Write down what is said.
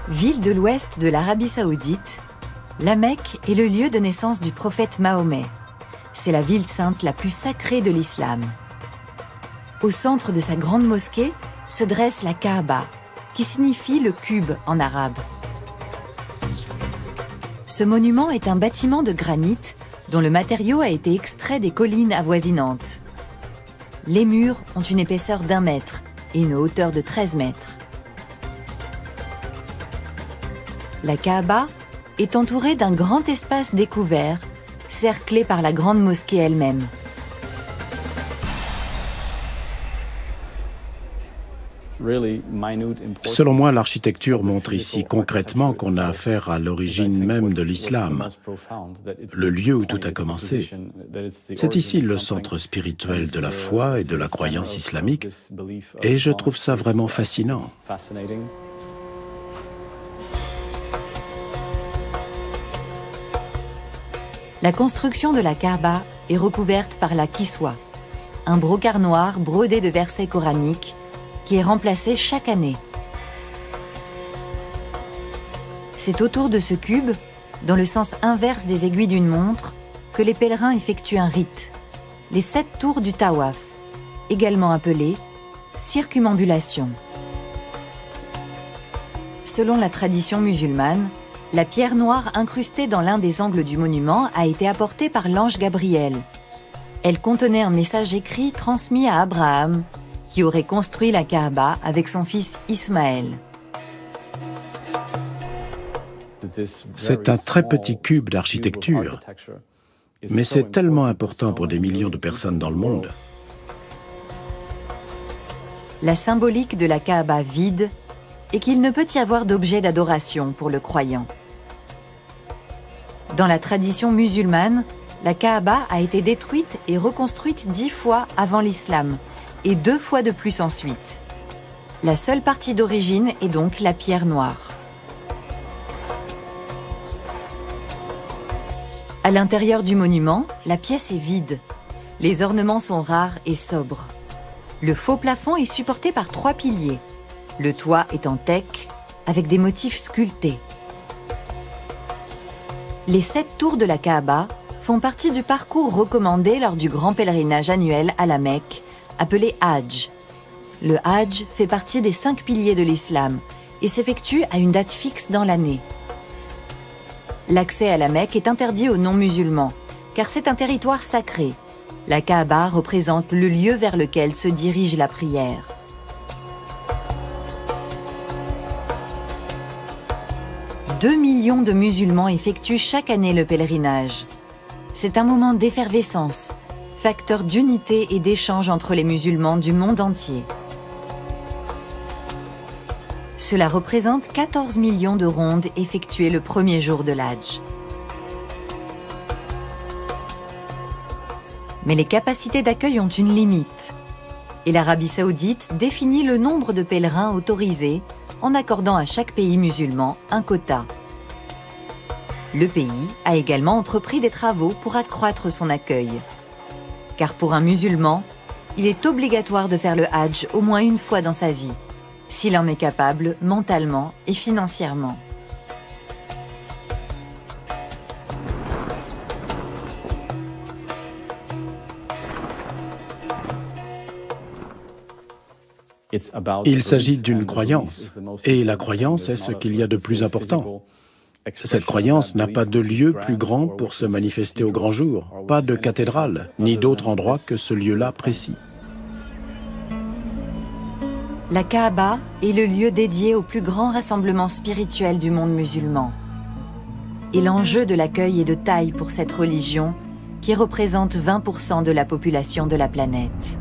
Ville de l'ouest de l'Arabie Saoudite, la Mecque est le lieu de naissance du prophète Mahomet. C'est la ville sainte la plus sacrée de l'islam. Au centre de sa grande mosquée se dresse la Kaaba, qui signifie le cube en arabe. Ce monument est un bâtiment de granit dont le matériau a été extrait des collines avoisinantes. Les murs ont une épaisseur d'1 mètre et une hauteur de 13 mètres. La Kaaba est entourée d'un grand espace découvert, cerclé par la grande mosquée elle-même. Selon moi, l'architecture montre ici concrètement qu'on a affaire à l'origine même de l'islam, le lieu où tout a commencé. C'est ici le centre spirituel de la foi et de la croyance islamique, et je trouve ça vraiment fascinant. La construction de la Kaaba est recouverte par la kiswa, un brocart noir brodé de versets coraniques qui est remplacé chaque année. C'est autour de ce cube, dans le sens inverse des aiguilles d'une montre, que les pèlerins effectuent un rite, les 7 tours du tawaf, également appelées circumambulation. Selon la tradition musulmane, la pierre noire incrustée dans l'un des angles du monument a été apportée par l'ange Gabriel. Elle contenait un message écrit transmis à Abraham, qui aurait construit la Kaaba avec son fils Ismaël. C'est un très petit cube d'architecture, mais c'est tellement important pour des millions de personnes dans le monde. La symbolique de la Kaaba vide est qu'il ne peut y avoir d'objet d'adoration pour le croyant. Dans la tradition musulmane, la Kaaba a été détruite et reconstruite 10 fois avant l'islam et 2 fois de plus ensuite. La seule partie d'origine est donc la pierre noire. À l'intérieur du monument, la pièce est vide. Les ornements sont rares et sobres. Le faux plafond est supporté par 3 piliers. Le toit est en teck, avec des motifs sculptés. Les 7 tours de la Kaaba font partie du parcours recommandé lors du grand pèlerinage annuel à la Mecque, appelé Hajj. Le Hajj fait partie des 5 piliers de l'islam et s'effectue à une date fixe dans l'année. L'accès à la Mecque est interdit aux non-musulmans, car c'est un territoire sacré. La Kaaba représente le lieu vers lequel se dirige la prière. « 2 millions de musulmans effectuent chaque année le pèlerinage. C'est un moment d'effervescence, facteur d'unité et d'échange entre les musulmans du monde entier. Cela représente 14 millions de rondes effectuées le premier jour de l'Hajj. Mais les capacités d'accueil ont une limite. Et l'Arabie Saoudite définit le nombre de pèlerins autorisés en accordant à chaque pays musulman un quota. Le pays a également entrepris des travaux pour accroître son accueil. Car pour un musulman, il est obligatoire de faire le Hajj au moins une fois dans sa vie, s'il en est capable mentalement et financièrement. Il s'agit d'une croyance, et la croyance est ce qu'il y a de plus important. Cette croyance n'a pas de lieu plus grand pour se manifester au grand jour, pas de cathédrale, ni d'autre endroit que ce lieu-là précis. La Kaaba est le lieu dédié au plus grand rassemblement spirituel du monde musulman. Et l'enjeu de l'accueil est de taille pour cette religion qui représente 20% de la population de la planète.